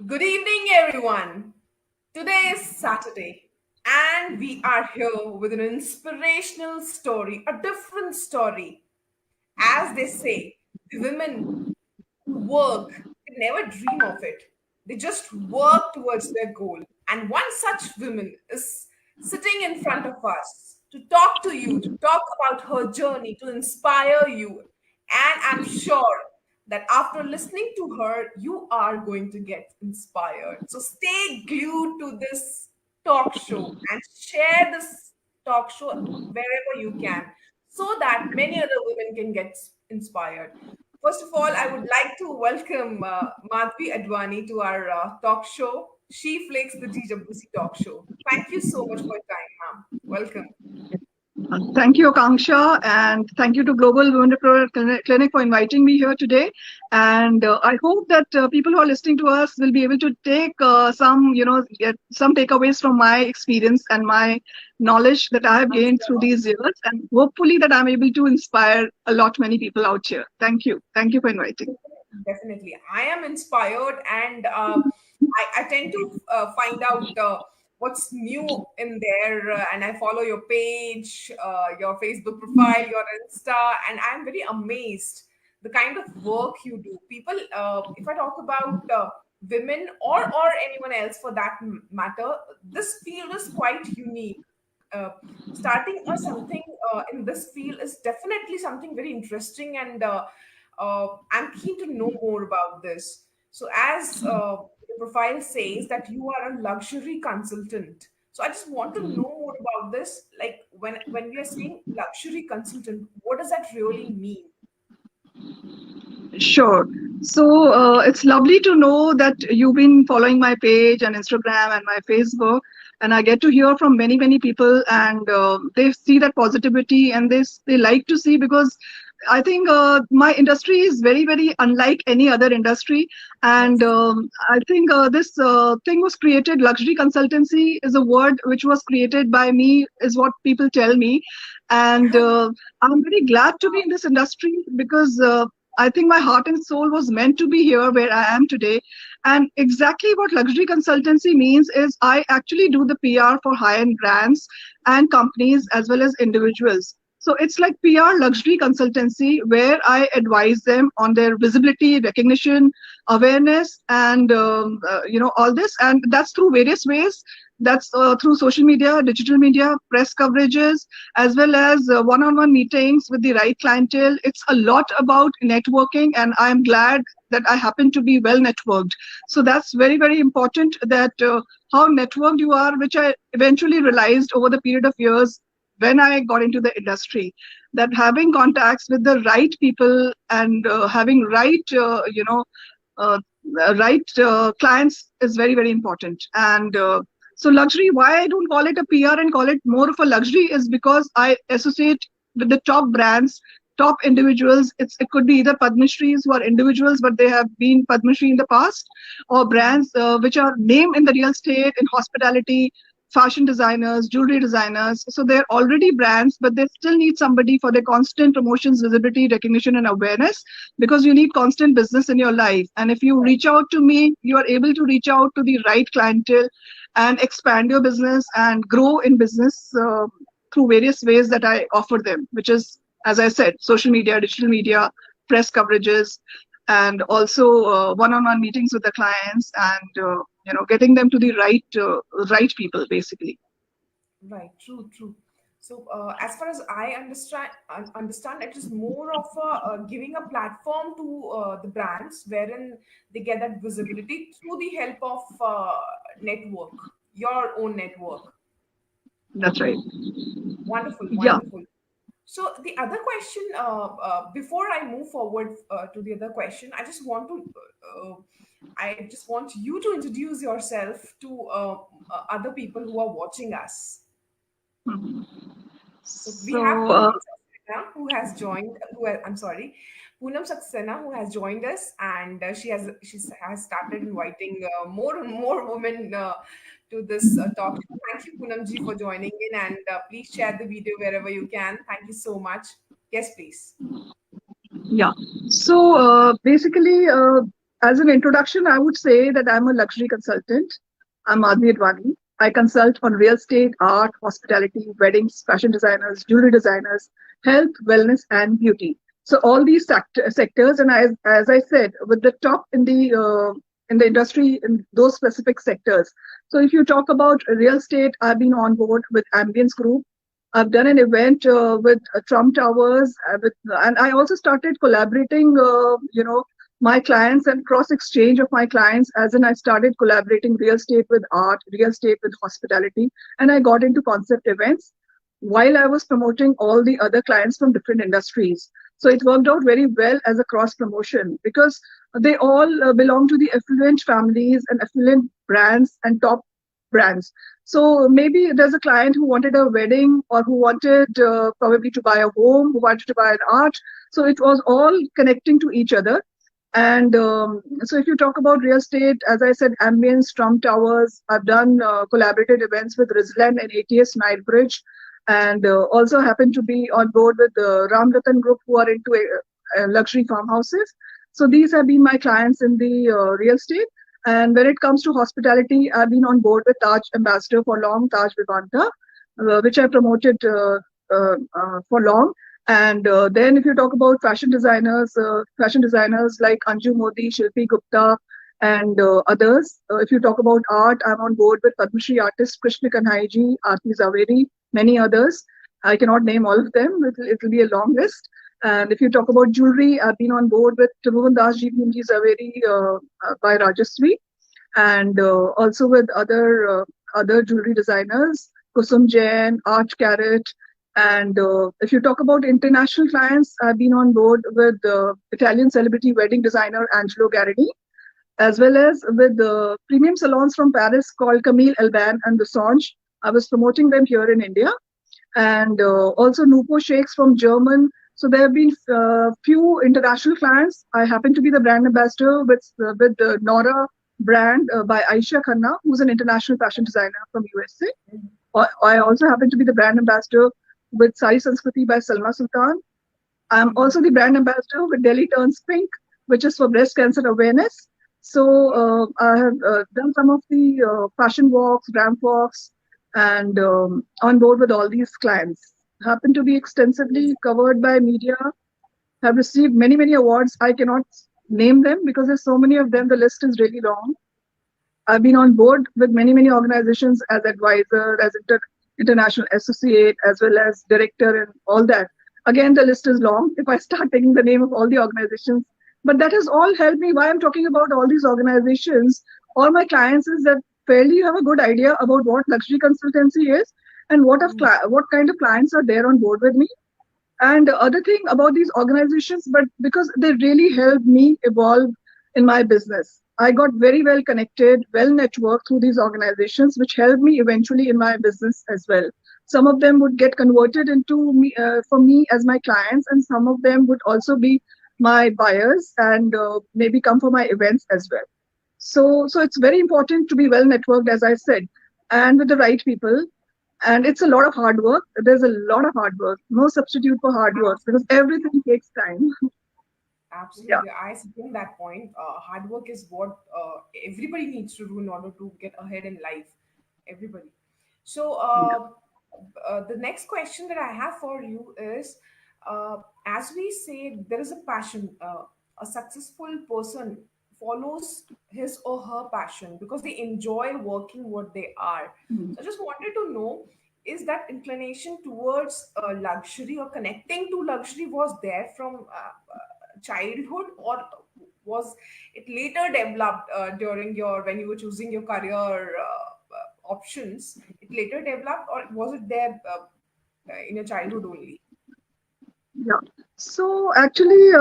Good evening, everyone. Today is Saturday, and we are here with an inspirational story, a different story. As they say, the women who work, they never dream of it. They just work towards their goal. And one such woman is sitting in front of us to talk to you, to talk about her journey, to inspire you. And I'm sure that after listening to her, you are going to get inspired. So stay glued to this talk show and share this talk show wherever you can so that many other women can get inspired. First of all, I would like to welcome Madhavi Advani to our talk show, SheFlix-The GWC Talk Show. Thank you so much for your time, ma'am. Welcome. Thank you, Akanksha, and thank you to Global Women Referral Clinic for inviting me here today. And I hope that people who are listening to us will be able to take get some takeaways from my experience and my knowledge that I have I'm gained through sure. these years, and hopefully that I'm able to inspire a lot many people out here. Thank you. Thank you for inviting. Definitely. I am inspired and I tend to find out what's new in there. And I follow your page, your Facebook profile, your Insta, and I'm very amazed the kind of work you do. People, if I talk about women or anyone else for that matter, this field is quite unique. Uh, Starting or something in this field is definitely something very interesting and I'm keen to know more about this. So, as the profile says that you are a luxury consultant. So, I just want to know more about this. Like when we are saying luxury consultant, what does that really mean? Sure. So it's lovely to know that you've been following my page and Instagram and my Facebook, and I get to hear from many, many people, and they see that positivity, and they like to see because I think my industry is very, very unlike any other industry, and Yes. I think this thing was created. Luxury consultancy is a word which was created by me, is what people tell me, and I'm very glad to be in this industry because. I think my heart and soul was meant to be here where I am today. And exactly what luxury consultancy means is I actually do the PR for high end brands and companies as well as individuals. So it's like PR luxury consultancy where I advise them on their visibility, recognition, awareness, and all this. And that's through various ways. That's through social media, digital media, press coverages, as well as one-on-one meetings with the right clientele. It's a lot about networking, and I'm glad that I happen to be well networked. So that's very, very important that how networked you are, which I eventually realized over the period of years when I got into the industry, that having contacts with the right people and having uh, right clients is very, very important. And so luxury, why I don't call it a PR and call it more of a luxury is because I associate with the top brands, top individuals. It could be either Padma Shris who are individuals, but they have been Padma Shri in the past, or brands which are named in the real estate, in hospitality, fashion designers, jewelry designers. So they're already brands, but they still need somebody for their constant promotions, visibility, recognition, and awareness because you need constant business in your life. And if you Right. reach out to me, you are able to reach out to the right clientele and expand your business and grow in business through various ways that I offer them, which is, as I said, social media, digital media, press coverages, and also one-on-one meetings with the clients and getting them to the right people, basically. Right, true, true. So, as far as I understand, it is more of a giving a platform to the brands, wherein they get that visibility through the help of network, your own network. That's right. Wonderful, Yeah. wonderful. So, the other question, before I move forward to the other question, I just want you to introduce yourself to other people who are watching us. Mhm. So we have So, Poonam Saxena who has joined. I'm sorry, Poonam Saxena who has joined us, and she has started inviting more and more women to this talk show. Thank you, Poonam ji, for joining in, and please share the video wherever you can. Thank you so much. Yes, please. yeah. So basically, As an introduction, I would say that I'm a luxury consultant. I'm Madhavi Advani. I consult on real estate, art, hospitality, weddings, fashion designers, jewelry designers, health, wellness, and beauty. So all these sectors, and as I said, with the top in the industry in those specific sectors. So if you talk about real estate, I've been on board with Ambience Group. I've done an event with Trump Towers, and I also started collaborating, my clients and cross exchange of my clients. As in, I started collaborating real estate with art, real estate with hospitality, and I got into concept events while I was promoting all the other clients from different industries. So it worked out very well as a cross promotion because they all belong to the affluent families and affluent brands and top brands. So maybe there's a client who wanted a wedding or who wanted probably to buy a home, who wanted to buy an art. So it was all connecting to each other. And so if you talk about real estate, as I said, Ambience, Trump Towers, I've done collaborative events with Rizlan and ATS Nightbridge, and also happen to be on board with the Ram Ratan Group, who are into luxury farmhouses. So these have been my clients in the real estate. And when it comes to hospitality, I've been on board with Taj Ambassador for long, Taj Vivanta, which I promoted for long. And then if you talk about fashion designers like Anju Modi, Shilpi Gupta, and others. If you talk about art, I'm on board with Padma Shri artists Krishna Kanhaiji, Aarti Zaveri, many others. I cannot name all of them. It'll be a long list. And if you talk about jewelry, I've been on board with Tribhuvan Das Ji Bhimji Zaveri by Rajaswi, and also with other jewelry designers, Kusum Jain, Art Carrot. And if you talk about international clients, I've been on board with Italian celebrity wedding designer Angelo Garini, as well as with the premium salons from Paris called Camille Elban and Dosange. I was promoting them here in India. And also Nupo Shakes from German. So there have been few international clients. I happen to be the brand ambassador with the Nora brand by Aisha Khanna, who's an international fashion designer from USA. I also happen to be the brand ambassador with Sari Sanskriti by Salma Sultan. I'm also the brand ambassador with Delhi Turns Pink, which is for breast cancer awareness. So I have done some of the fashion walks, ramp walks, and on board with all these clients. Happen to be extensively covered by media, have received many, many awards. I cannot name them because there's so many of them. The list is really long. I've been on board with many, many organizations as advisor, as international associate, as well as director and all that. Again, the list is long if I start taking the name of all the organizations. But that has all helped me. Why I'm talking about all these organizations, all my clients, is that fairly you have a good idea about what luxury consultancy is and what kind of clients are there on board with me. And the other thing about these organizations, but because they really helped me evolve in my business, I got very well connected, well networked through these organizations, which helped me eventually in my business as well. Some of them would get converted into me for me as my clients, and some of them would also be my buyers and maybe come for my events as well. So it's very important to be well networked, as I said, and with the right people. And it's a lot of hard work. There's a lot of hard work. No substitute for hard work because everything takes time. Yeah. Absolutely. I second that point. Hard work is what everybody needs to do in order to get ahead in life. Everybody. So, the next question that I have for you is as we say, there is a passion. A successful person follows his or her passion because they enjoy working what they are. Mhm. So, I just wanted to know, is that inclination towards luxury or connecting to luxury was there from childhood, or was it later developed during your when you were choosing your career options? It later developed, or was it there in your childhood only? Yeah. So actually,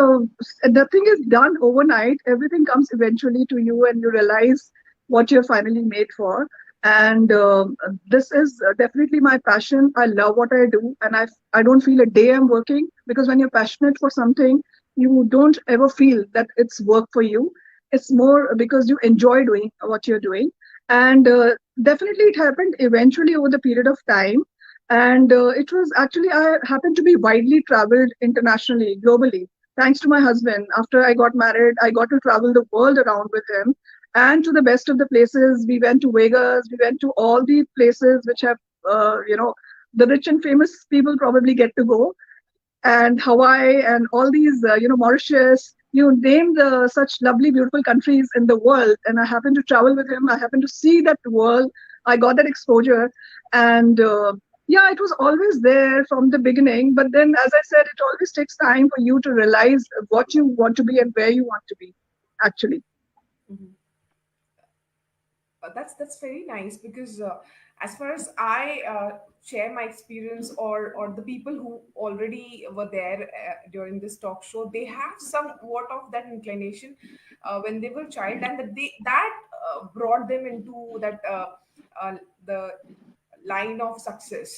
nothing is done overnight. Everything comes eventually to you, and you realize what you're finally made for. And this is definitely my passion. I love what I do, and I don't feel a day I'm working because when you're passionate for something, you don't ever feel that it's work for you. It's more because you enjoy doing what you're doing, and definitely it happened eventually over the period of time. And it was actually, I happened to be widely traveled internationally, globally. thanks to my husband. After I got married, I got to travel the world around with him, and to the best of the places. We went to Vegas. We went to all the places which have, the rich and famous people probably get to go, and Hawaii and all these, Mauritius. You name the such lovely, beautiful countries in the world, and I happened to travel with him. I happened to see that world. I got that exposure, and yeah, it was always there from the beginning. But then, as I said, it always takes time for you to realize what you want to be and where you want to be, actually. Mhm. That's very nice because as far as I share my experience, or the people who already were there during this talk show, they have somewhat of that inclination when they were child, and that brought them into that uh, the line of success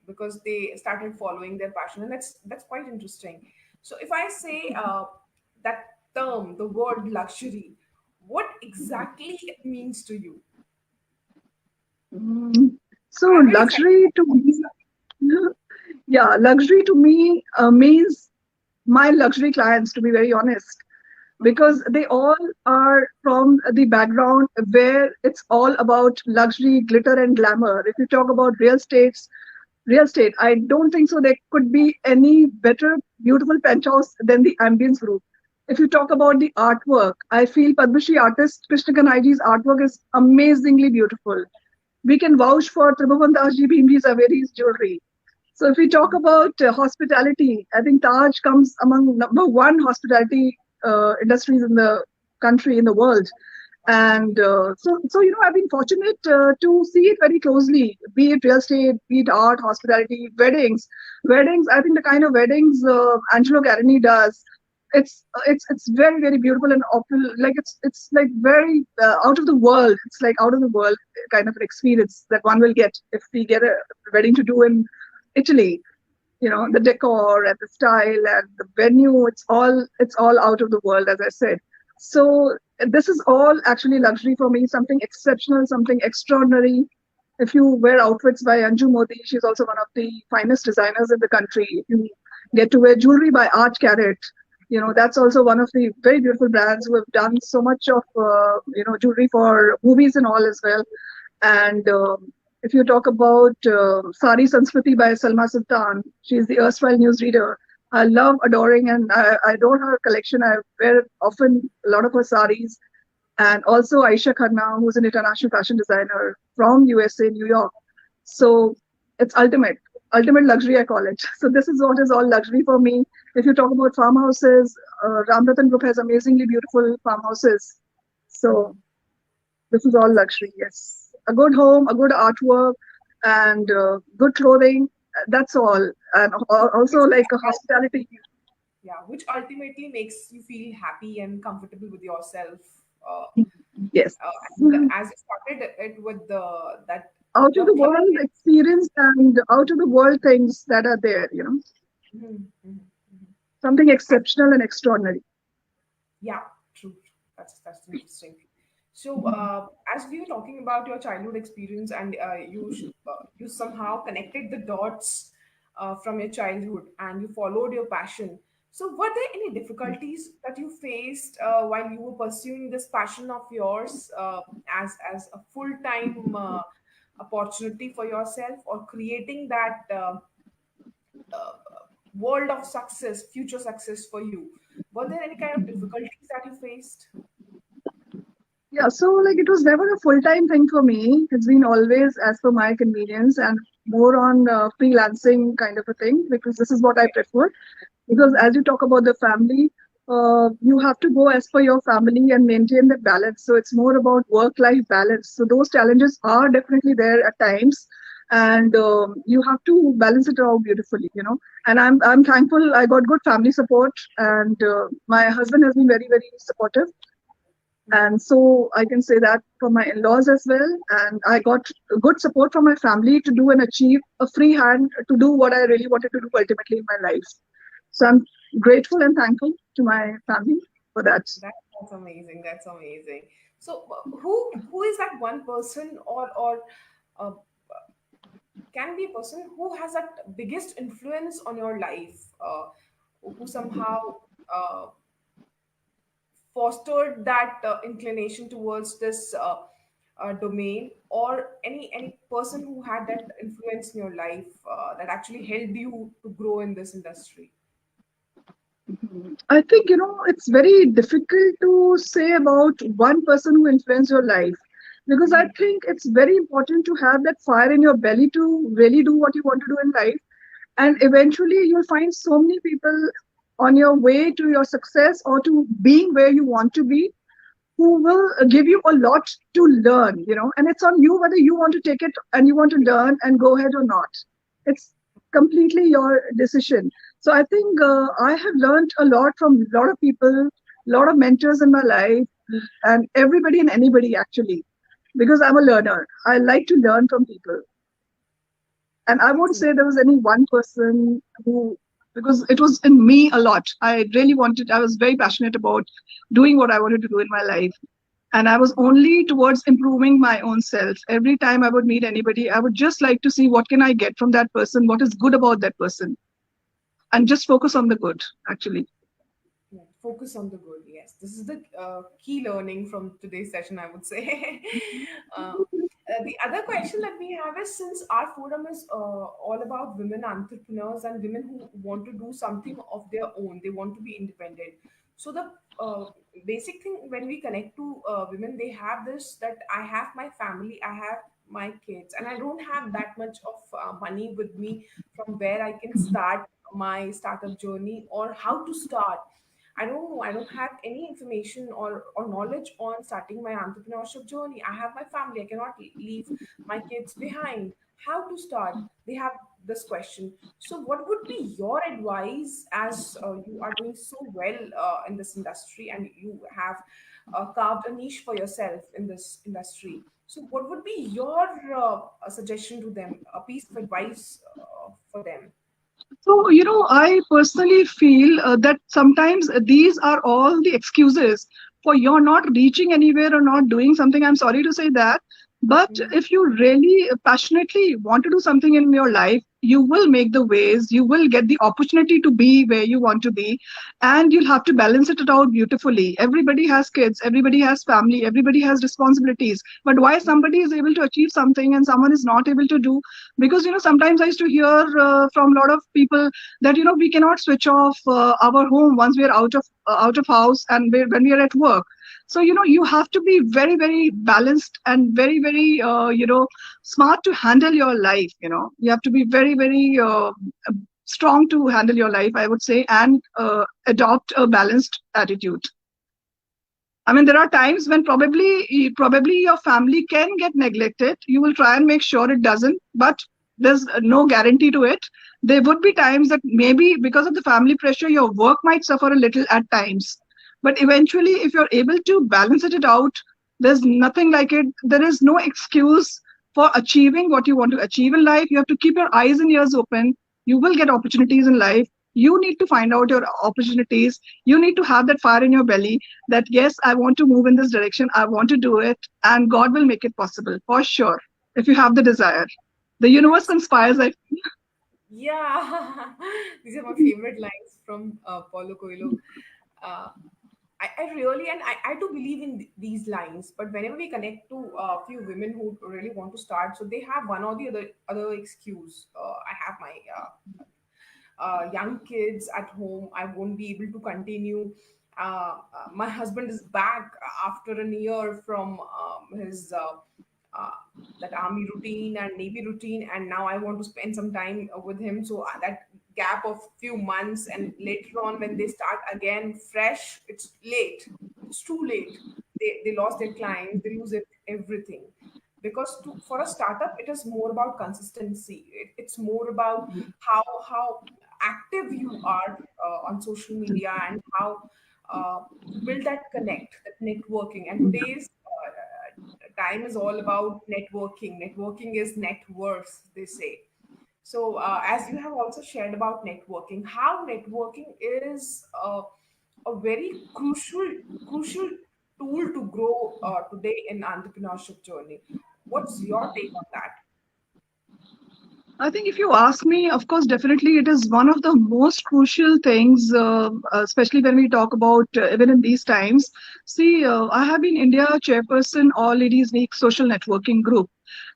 because they started following their passion, and that's quite interesting. So if I say that term, the word luxury, what exactly it means to you? Mm. So, I'm really excited luxury to about this. me, yeah, luxury to me means my luxury clients, to be very honest, because they all are from the background where it's all about luxury, glitter, and glamour. If you talk about real estate, I don't think so. There could be any better, beautiful penthouse than the Ambience Group. If you talk about the artwork, I feel Padma Shri artist Krishna Kanaiji's artwork is amazingly beautiful. We can vouch for Tribhuvan Dasji Bhimji Zaveri's jewelry. So if we talk about hospitality, I think Taj comes among number one hospitality industries in the country, in the world. And I've been fortunate to see it very closely, be it real estate, be it art, hospitality, weddings. Weddings, I think the kind of weddings Angelo Garani does, it's very, very beautiful and awful. Like it's like very out of the world. It's like out of the world kind of an experience that one will get if we get a wedding to do in Italy. The decor and the style and the venue, it's all out of the world, as I said. So this is all actually luxury for me, something exceptional, something extraordinary. If you wear outfits by Anju Modi, she's also one of the finest designers in the country. If you get to wear jewelry by Art Carrot, that's also one of the very beautiful brands who have done so much of jewelry for movies and all as well. And if you talk about Sari Sanskriti by Salma Sultan, she's the erstwhile newsreader. I love adoring, and I adore her collection. I wear often a lot of her saris. And also Aisha Khanna, who's an international fashion designer from USA, New York. So it's ultimate luxury, I call it. So this is what is all luxury for me. If you talk about farmhouses, Ramratan Group has amazingly beautiful farmhouses. So this is all luxury, yes. A good home, a good artwork, and good clothing. That's all. And also Which like a hospitality. yeah, which ultimately makes you feel happy and comfortable with yourself. Uh, Yes. and as you started it with that Out of the the world climate. experience and out of the world things that are there. Mhm, mhm, mhm. Something And exceptional and extraordinary. yeah, true. That's interesting. So, as we were talking about your childhood experience, and you somehow connected the dots from your childhood, and you followed your passion. So, were there any difficulties that you faced while you were pursuing this passion of yours as a full time opportunity for yourself, or creating that uh, world of success, future success for you? Were there any kind of difficulties that you faced? Yeah, so like it was never a full-time thing for me. It's been always as per my convenience and more on freelancing kind of a thing because this is what I prefer. Because as you talk about the family, you have to go as per your family and maintain the balance. So it's more about work-life balance. So those challenges are definitely there at times, and you have to balance it out beautifully. And I'm thankful I got good family support, and my husband has been very, very supportive, and so I can say that for my in-laws as well. And I got good support from my family to do and achieve a free hand to do what I really wanted to do ultimately in my life. So I'm grateful and thankful to my family for that. That's amazing. That's amazing. So, who is that one person, or uh, can be a person who has that biggest influence on your life, who somehow fostered that inclination towards this domain, or any person who had that influence in your life that actually helped you to grow in this industry? I think, it's very difficult to say about one person who influenced your life, because I Mhm. think it's very important to have that fire in your belly to really do what you want to do in life. And eventually, you'll find so many people on your way to your success or to being where you want to be, who will give you a lot to learn, and it's on you whether you want to take it and you want to learn and go ahead or not. It's completely your decision. So I think I have learned a lot from a lot of people, a lot of mentors in my life, and everybody and anybody actually, because I'm a learner. I like to learn from people. And I won't True. say there was any one person who, because it was in me a lot. I was very passionate about doing what I wanted to do in my life. And I was only towards improving my own self. Every time I would meet anybody, I would just like to see what can I get from that person, what is good about that person, and just focus on the good, actually. Yeah, focus on the good. Yes, this is the key learning from today's session, I would say. The other question that we have is, since our forum is all about women entrepreneurs and women who want to do something of their own, they want to be independent. So the basic thing when we connect to women, they have this, that I have my family, I have my kids, and I don't have that much of money with me from where I can start my startup journey, or how to start. I don't know. I don't have any information or knowledge on starting my entrepreneurship journey. I have my family. I cannot leave my kids behind. How to start? They have this question. So, what would be your advice, as you are doing so well in this industry and you have carved a niche for yourself in this industry? So, what would be your suggestion to them, a piece of advice for them? So, I personally feel that sometimes these are all the excuses for you're not reaching anywhere or not doing something. I'm sorry to say that. But Mhm. if you really passionately want to do something in your life, you will make the ways, you will get the opportunity to be where you want to be, and you'll have to balance it out beautifully. Everybody has kids, everybody has family, everybody has responsibilities. But why somebody is able to achieve something and someone is not able to do? Because sometimes I used to hear from a lot of people that we cannot switch off our home once we are out of house, and when we are at work. So you have to be very, very balanced and very, very smart to handle your life. You have to be very, very strong to handle your life, I would say, and adopt a balanced attitude. I mean, there are times when probably your family can get neglected. You will try and make sure it doesn't, but there's no guarantee to it. There would be times that maybe because of the family pressure, your work might suffer a little at times. But eventually, if you're able to balance it out, there's nothing like it. There is no excuse for achieving what you want to achieve in life. You have to keep your eyes and ears open. You will get opportunities in life. You need to find out your opportunities. You need to have that fire in your belly, that yes, I want to move in this direction, I want to do it, and God will make it possible for sure if you have the desire. The universe conspires. Yeah, these are my favorite lines from Paulo Coelho. Uh, I really, and I do believe in these lines, but whenever we connect to a few women who really want to start, so they have one or the other excuse. I have my young kids at home. I won't be able to continue. My husband is back after a year from his uh, that army routine and navy routine, and now I want to spend some time with him. So that gap of few months, and later on when they start again fresh, it's late. It's too late. They lost their clients. They lose everything, because for a startup it is more about consistency. It's more about how active you are on social media, and how you build that connect, that networking. And today's time is all about networking is net worth, they say. So as you have also shared about networking, how networking is a very crucial tool to grow today in entrepreneurship journey. What's your take on that? I think if you ask me, of course, definitely it is one of the most crucial things, especially when we talk about even in these times. See, I have been India chairperson All Ladies Week social networking group.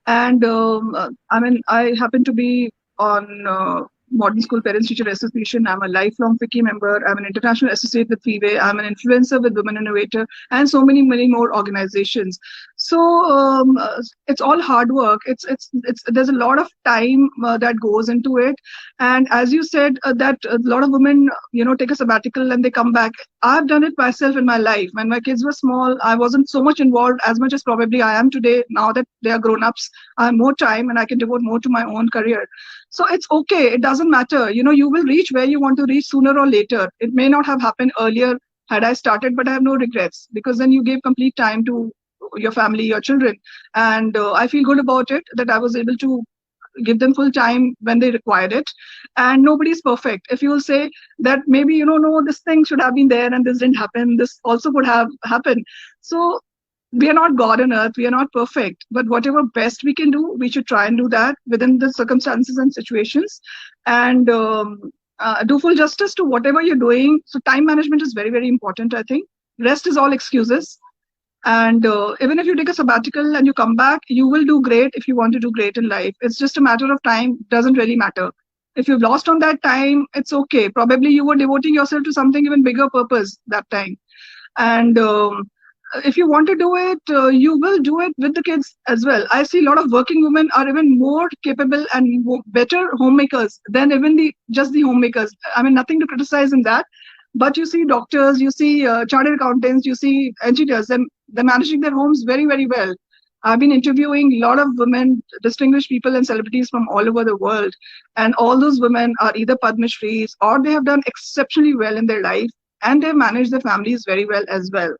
And I mean, I happen to be on Modern School Parents Teacher Association. I'm a lifelong FICCI member. I'm an international associate with FIWE. I'm an influencer with Women Innovator, and so many, many more organizations. So it's all hard work. It's there's a lot of time that goes into it. And as you said, that a lot of women, take a sabbatical and they come back. I've done it myself in my life. When my kids were small, I wasn't so much involved as much as probably I am today. Now that they are grown ups, I have more time and I can devote more to my own career. So it's okay. It doesn't matter. You will reach where you want to reach sooner or later. It may not have happened earlier had I started, but I have no regrets because then you gave complete time to your family, your children. And I feel good about it that I was able to give them full time when they required it. And nobody's perfect. If you will say that maybe, no, this thing should have been there and this didn't happen, this also could have happened. So we are not God on earth, we are not perfect, but whatever best we can do, we should try and do that within the circumstances and situations, and do full justice to whatever you're doing. So time management is very, very important, I think. Rest is all excuses. And even if you take a sabbatical and you come back, you will do great if you want to do great in life. It's just a matter of time, doesn't really matter. If you've lost on that time, it's okay. Probably you were devoting yourself to something even bigger purpose that time. And if you want to do it, you will do it with the kids as well. I see a lot of working women are even more capable and better homemakers than even just the homemakers. I mean, nothing to criticize in that. But you see doctors, you see chartered accountants, you see engineers, and they're managing their homes very, very well. I've been interviewing a lot of women, distinguished people and celebrities from all over the world. And all those women are either Padma Shris or they have done exceptionally well in their life and they've managed their families very well as well.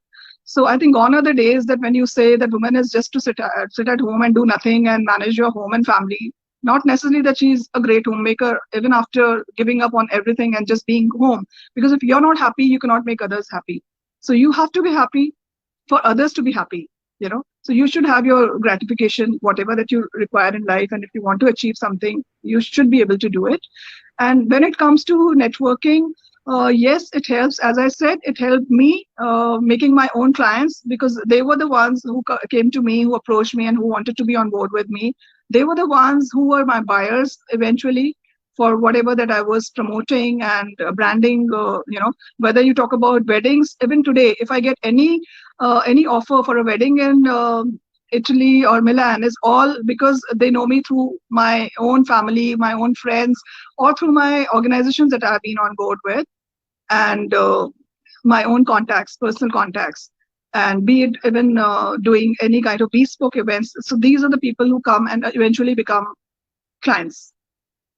So I think gone are the days that when you say that woman is just to sit at home and do nothing and manage your home and family. Not necessarily that she's a great homemaker, even after giving up on everything and just being home. Because if you're not happy, you cannot make others happy. So you have to be happy for others to be happy. So you should have your gratification, whatever that you require in life. And if you want to achieve something, you should be able to do it. And when it comes to networking, yes, it helps. As I said, it helped me making my own clients because they were the ones who came to me, who approached me, and who wanted to be on board with me. They were the ones who were my buyers eventually for whatever that I was promoting and branding. Whether you talk about weddings, even today, if I get any offer for a wedding in Italy or Milan, is all because they know me through my own family, my own friends, or through my organizations that I've been on board with, and my own contacts, personal contacts, and be it even doing any kind of bespoke events. So these are the people who come and eventually become clients,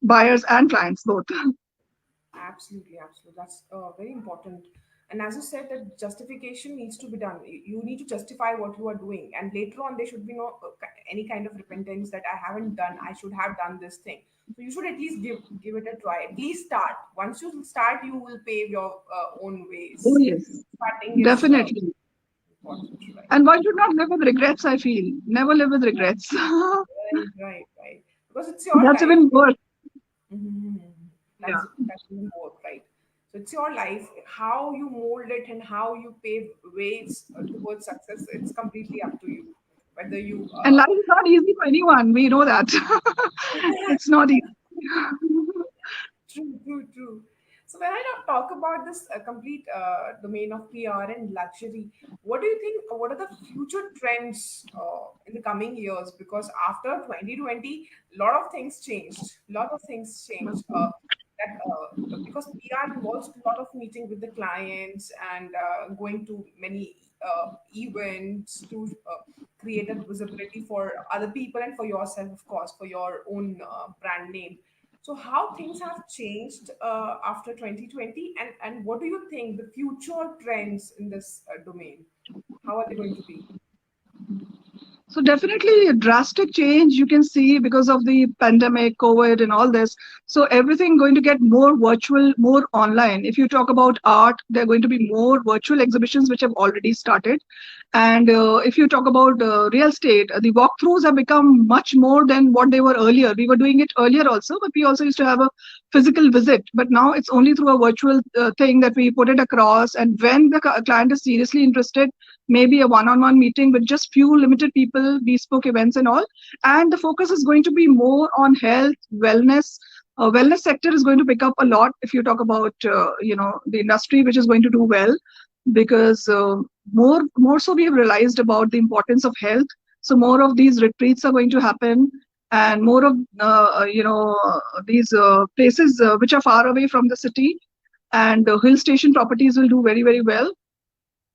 buyers and clients both. Absolutely, absolutely. That's very important. And as you said, that justification needs to be done. You need to justify what you are doing, and later on, there should be no any kind of repentance that I haven't done. I should have done this thing. So you should at least give it a try. At least start. Once you start, you will pave your own Oh ways. yes, Starting is definitely. important, right? And one should not live with regrets, I feel. Never live with regrets. Right, right, right. Because it's your That's life. even worse. Mhm. Yeah. That's even more, right? So it's your life. How you mold it and how you pave ways towards success, it's completely up to you. Whether you And life is not easy for anyone. We know that. It's not easy. true, true, true. So when I now talk about this complete domain of PR and luxury, what do you think? What are the future trends in the coming years? Because after 2020, a lot of things changed. A lot of things changed. Because PR involves a lot of meeting with the clients and going to many events to create a visibility for other people and for yourself, of course, for your own brand name. So how things have changed after 2020, and what do you think the future trends in this domain? How are they going to be? So definitely a drastic change you can see because of the pandemic, COVID, and all this. So everything going to get more virtual, more online. If you talk about art, there are going to be more virtual exhibitions which have already started. And if you talk about real estate, the walkthroughs have become much more than what they were earlier. We were doing it earlier also, but we also used to have a physical visit. But now it's only through a virtual thing that we put it across. And when the client is seriously interested, maybe a one-on-one meeting with just few limited people, bespoke events and all. And the focus is going to be more on health, wellness. Wellness sector is going to pick up a lot if you talk about the industry which is going to do well, because more so we have realized about the importance of health. So more of these retreats are going to happen, and more of these places which are far away from the city, and hill station properties will do very, very well.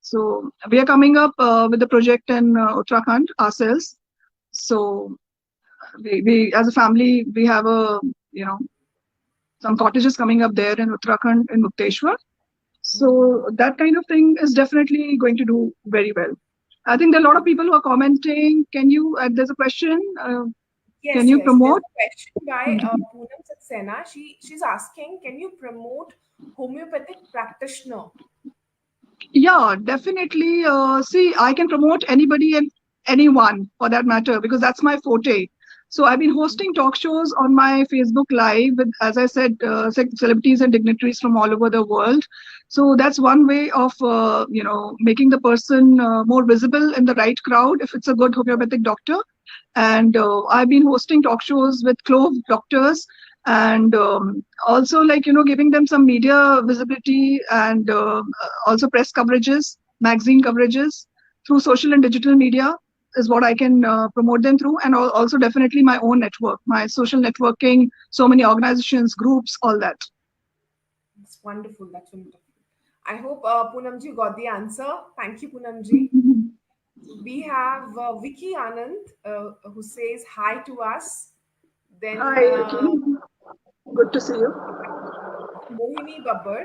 So we are coming up with the project in Uttarakhand ourselves. So we as a family, we have some cottages coming up there in Uttarakhand in Mukteshwar. So that kind of thing is definitely going to do very well. I think there are a lot of people who are commenting. Can you? There's a question. Can Yes, you yes. There's promote? a question by Poonam Saxena. She's asking, can you promote homeopathic practitioner? Yeah, definitely. See, I can promote anybody and anyone for that matter because that's my forte. So I've been hosting talk shows on my Facebook Live with, as I said, celebrities and dignitaries from all over the world. So that's one way of, making the person more visible in the right crowd if it's a good homeopathic doctor. And I've been hosting talk shows with Clove doctors, and also, like, giving them some media visibility, and also press coverages, magazine coverages through social and digital media is what I can promote them through. And also definitely my own network, my social networking, so many organizations, groups, all that. It's wonderful. That's wonderful. I hope Poonamji got the answer. Thank you, Poonamji. We have Vicky Anand who says hi to us. Then Hi, Vicky. Good to see you. Mohini Babbar,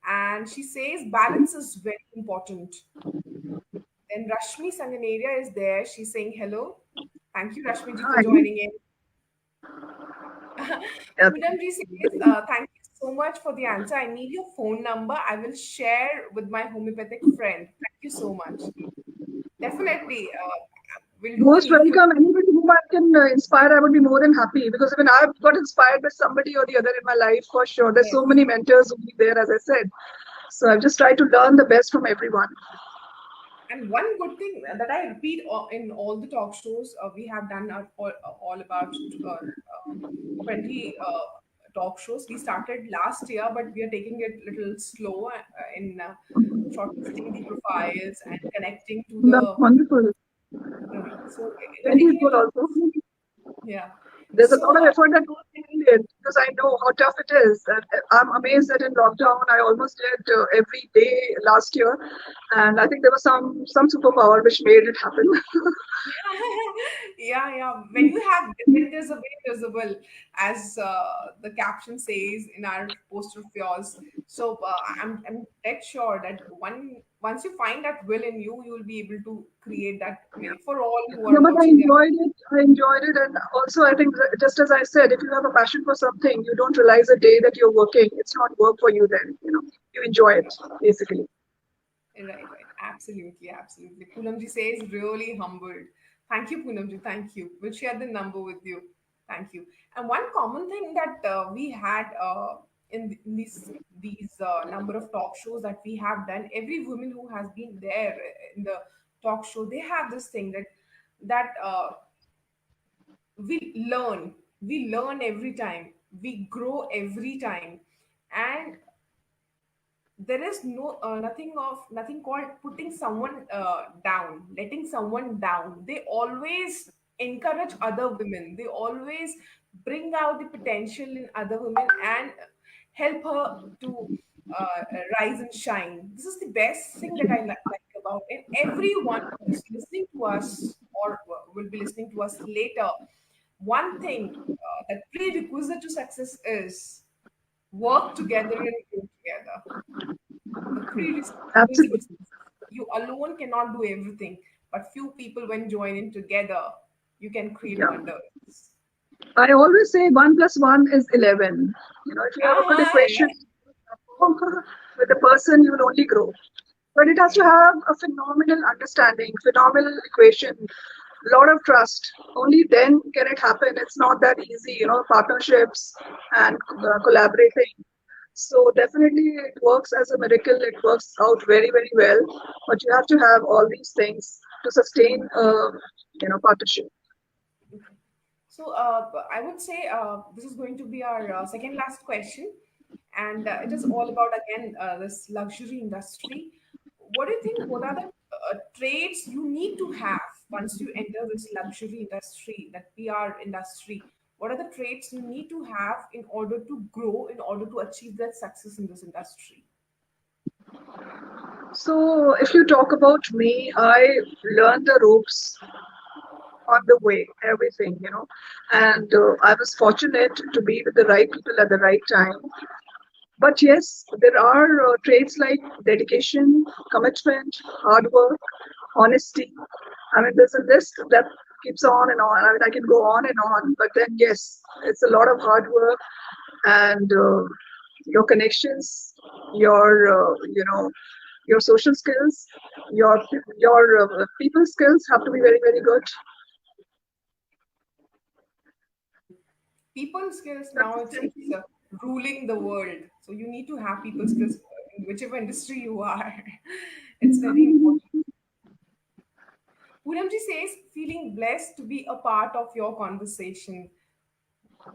and she says balance is very important. Then Rashmi Sanganeria is there. She's saying hello. Thank you, Rashmi ji, for Hi. joining in. Yeah. Poonamji says, thank you so much for the answer. I need your phone number. I will share with my homeopathic friend. Thank you so much. Definitely, we'll do a Most need for welcome. Anybody whom I can inspire, I would be more than happy, because even I've got inspired by somebody or the other in my life for sure. There's so yes. many mentors who be there, as I said. So I've just tried to learn the best from everyone. And one good thing that I repeat in all the talk shows we have done are all about 20 talk shows. We started last year, but we are taking it a little slow in shortlisting the profiles and connecting to That's the. wonderful. So we're 20 is taking it good a little also. slow. Yeah. There's a So lot of effort that goes behind it because I know how tough it is. And I'm amazed that in lockdown I almost did every day last year, and I think there was some superpower which made it happen. yeah, yeah. When you have, when there's a way visible, as the caption says in our poster of yours. So I'm dead sure that once you find that will in you, you will be able to create that way for all who Yeah, are but I watching. enjoyed it. I enjoyed it, and also I think that just as I said, if you have a passion for something, you don't realize a day that you're working. It's not work for you. Then you enjoy it basically. Right, right. Absolutely, absolutely. Poonamji says really humbled. Thank you, Poonamji. Thank you. We'll share the number with you. Thank you. And one common thing that we had in these number of talk shows that we have done, every woman who has been there in the talk show, they have this thing that we learn every time, we grow every time, and there is nothing called putting someone down, letting someone down. They always encourage other women, they always bring out the potential in other women and help her to rise and shine. This is the best thing that I like about it. Everyone who is listening to us or will be listening to us later, one thing that prerequisite to success is work together and grow together. The prerequisite Absolutely. is you alone cannot do everything. but few people when joining together, you can create Yeah. wonders. I always say 1 plus 1 is 11. If you have a good Ah, equation with a person, you will only grow. But it has to right. have a phenomenal understanding, phenomenal equation, lot of trust. Only then can it happen. It's not that easy, partnerships and collaborating. So definitely it works as a miracle. It works out very, very well. But you have to have all these things to sustain partnership. Okay. So I would say this is going to be our second last question, and it is all about again this luxury industry. What do you think? What are the traits you need to have once you enter this luxury industry, that PR industry? What are the traits you need to have in order to grow, in order to achieve that success in this industry? So if you talk about me, I learned the ropes on the way, everything, and I was fortunate to be with the right people at the right time. But yes, there are traits like dedication, commitment, hard work, honesty. I mean, there's a list that keeps on and on. I mean, I can go on and on. But then, yes, it's a lot of hard work and your connections, your social skills, your people skills have to be very, very good. People skills now it's Consistency. ruling the world, so you need to have people skills in whichever industry you are. It's very important. Poonamji says, feeling blessed to be a part of your conversation.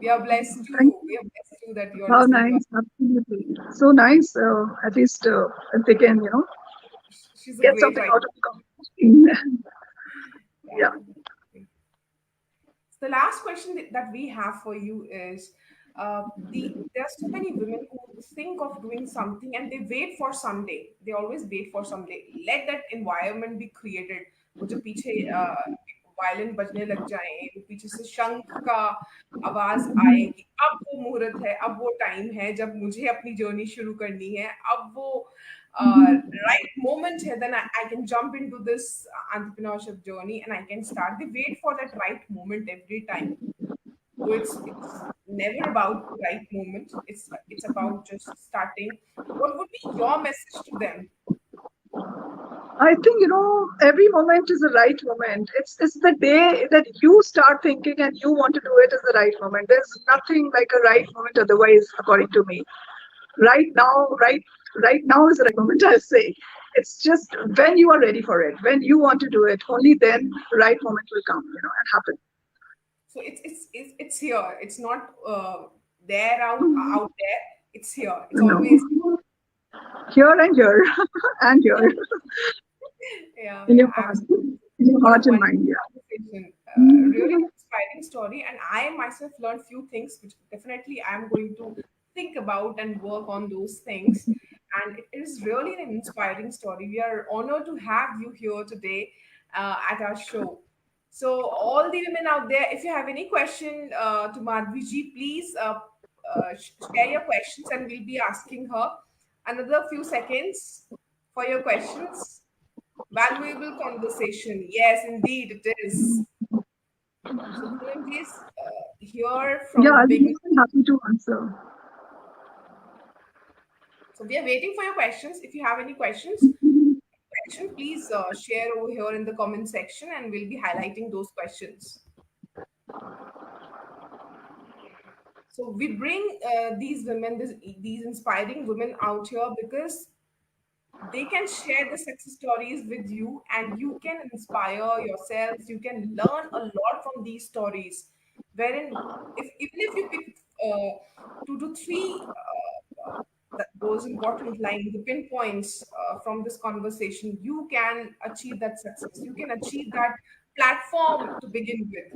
We are blessed Thank too. you. We are blessed too that you are How listening to us. nice, absolutely. So nice, at least if they can, She's a get great something writer. out of the conversation. Yeah. Yeah. The last question that we have for you is there are so many women who think of doing something and they wait for someday. They always wait for someday. Let that environment be created. वो जो पीछे violin बजने लग जाए, पीछे से शंख का आवाज आए कि अब वो मुहूर्त है, अब वो टाइम है जब मुझे अपनी जर्नी शुरू करनी है, अब वो right moment है, then I can jump into this entrepreneurship journey and I can start. They wait for that right moment every time. So it's never about the right moment. It's about just starting. What would be your message to them? I think, every moment is the right moment. It's the day that you start thinking and you want to do it is the right moment. There's nothing like a right moment otherwise, according to me. Right now, right now is the right moment, I'll say. It's just when you are ready for it, when you want to do it, only then the right moment will come, and happen. So it's here. It's not there out there. It's here. It's always No. Here and here and here yeah, in yeah, your heart, absolutely. in your What a heart and wonderful mind. Yeah. conversation. Really Mhm. inspiring story. And I myself learned few things which definitely I'm going to think about and work on those things. And it is really an inspiring story. We are honored to have you here today at our show. So, all the women out there, if you have any question to Madhvi ji, please share your questions and we'll be asking her another few seconds for your questions. Valuable conversation. Yes, indeed, it is. So, Poonam ji is here Yeah, from the I'll be beginning. more than happy to answer. So, we are waiting for your questions. If you have any questions, please share over here in the comment section and we'll be highlighting those questions. So, we bring these women, these inspiring women out here because they can share the success stories with you and you can inspire yourselves. You can learn a lot from these stories, wherein if even if you pick two to three those important lines, the pinpoints from this conversation, you can achieve that success, you can achieve that platform to begin with.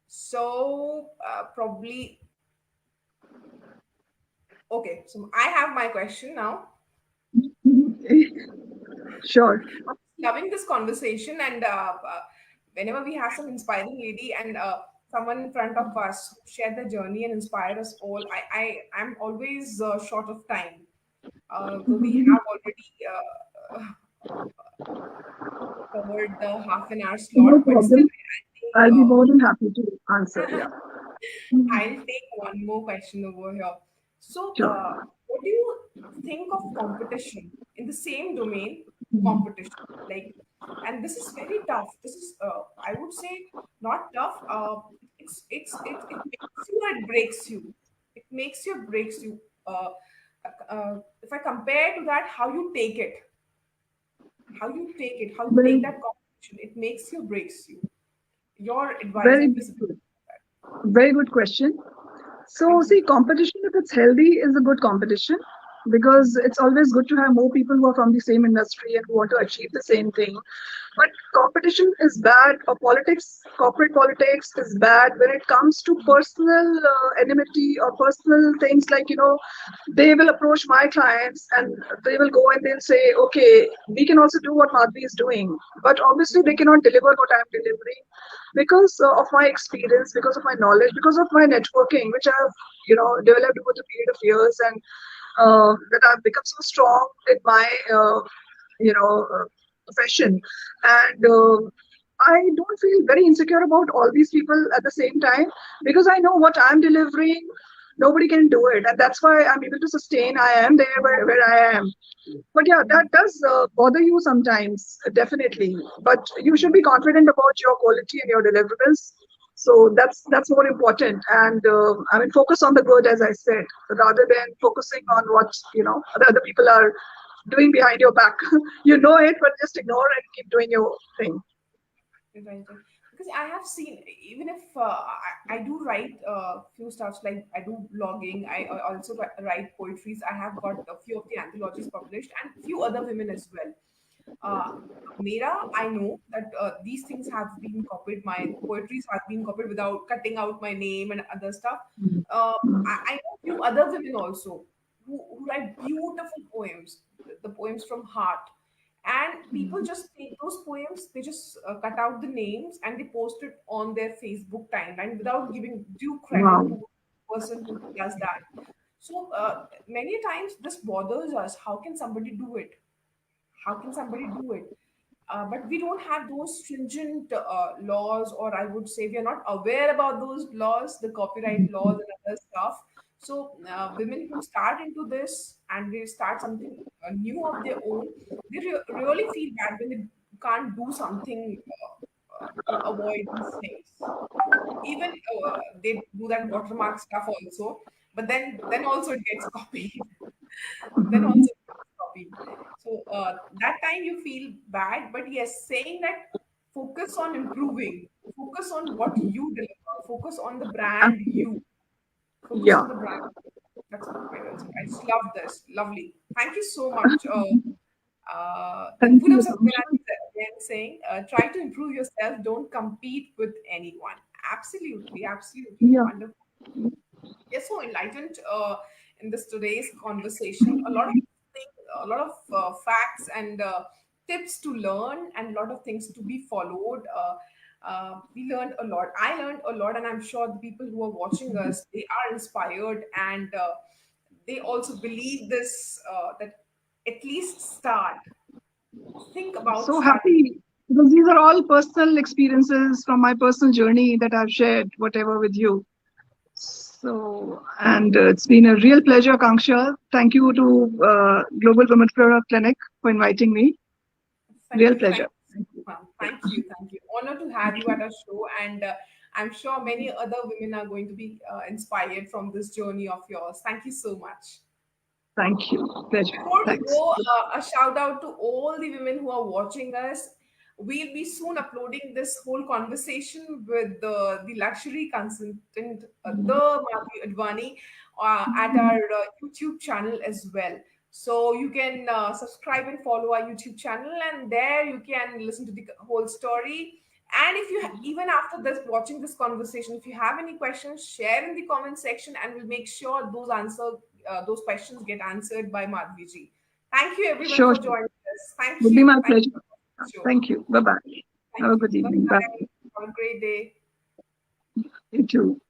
So probably okay, so I have my question now. Okay. Sure. I'm loving this conversation, and whenever we have some inspiring lady and someone in front of us who share their journey and inspire us all, I'm always short of time. Though we have already covered the half an hour No slot, but still, problem. I think I'll be more than happy to answer. Yeah. I'll take one more question over here. So, Sure. what do you think of competition in the same domain? Competition, like, and this is very tough. This is, I would say, not tough. It makes you or it breaks you. It makes you or breaks you. If I compare to that, how you take Very, that competition, it makes you, breaks you. Your advice very and perspective. good. Very good question. So, Thank you. see, competition, if it's healthy, is a good competition because it's always good to have more people who are from the same industry and who want to achieve the same thing. But competition is bad, or politics, corporate politics is bad when it comes to personal enmity or personal things like, they will approach my clients and they will go and they'll say, okay, we can also do what Madhvi is doing. But obviously, they cannot deliver what I'm delivering because of my experience, because of my knowledge, because of my networking, which I've, developed over the period of years and that I've become so strong in my, profession. And I don't feel very insecure about all these people at the same time because I know what I'm delivering. Nobody can do it, and that's why I'm able to sustain. I am there where I am. But yeah, that does bother you sometimes, definitely. But you should be confident about your quality and your deliverables. So that's more important. And I mean, focus on the good, as I said, rather than focusing on what the other people are doing behind your back. You know it, but just ignore and keep doing your thing. Right, right. Because I have seen, even if I do write few stuffs, like I do blogging, I also write poetries. I have got a few of the anthologies published and few other women as well. Uh, Mera, I know that these things have been copied. My poetries have been copied without cutting out my name and other stuff. I know few other women also who write beautiful poems, the poems from heart, and people just take those poems, they just cut out the names and they post it on their Facebook timeline without giving due credit to Wow. the person who does that. So many times this bothers us. How can somebody do it? How can somebody do it? But we don't have those stringent laws, or I would say we are not aware about those laws, the copyright laws and other stuff. So women who start into this and they start something new of their own, they really feel bad when they can't do something to avoid these things. Even they do that watermark stuff also, but then also it gets copied. Then also it gets copied. So that time you feel bad, but yes, saying that, focus on improving, focus on what you deliver, focus on the brand Absolutely. you, focus Yeah. on the brand. That's what I will say. I just love this. Lovely. Thank you so much. The Thank Guru you of so much. again saying, try to improve yourself. Don't compete with anyone. Absolutely, absolutely Yeah. wonderful. Yes, so enlightened in this today's conversation. A lot of things, a lot of facts and tips to learn, and a lot of things to be followed. We learned a lot. I learned a lot, and I'm sure the people who are watching us, they are inspired, and they also believe this, that at least start. Think about So starting. happy because these are all personal experiences from my personal journey that I've shared, whatever with you. So, and it's been a real pleasure, Kanksha. Thank you to Global Women Product Clinic for inviting me. Thank Real you. Thank pleasure. you. Ma'am. Thank you. Thank you. Honor to have you at our show. And I'm sure many other women are going to be inspired from this journey of yours. Thank you so much. Thank you. Pleasure. Before we Thanks. go, a shout out to all the women who are watching us. We'll be soon uploading this whole conversation with the luxury consultant, the Madhavi Advani, at our YouTube channel as well. So you can subscribe and follow our YouTube channel, and there you can listen to the whole story. And if you even after this watching this conversation, if you have any questions, share in the comment section, and we'll make sure those questions get answered by Madhvi ji. Thank you everyone Sure. for Sure. joining us. Thank Would be you. my Thank pleasure. you for the show. Thank you. Bye bye. Have Thank a you. good Bye evening. Bye. bye. Have a great day. You too.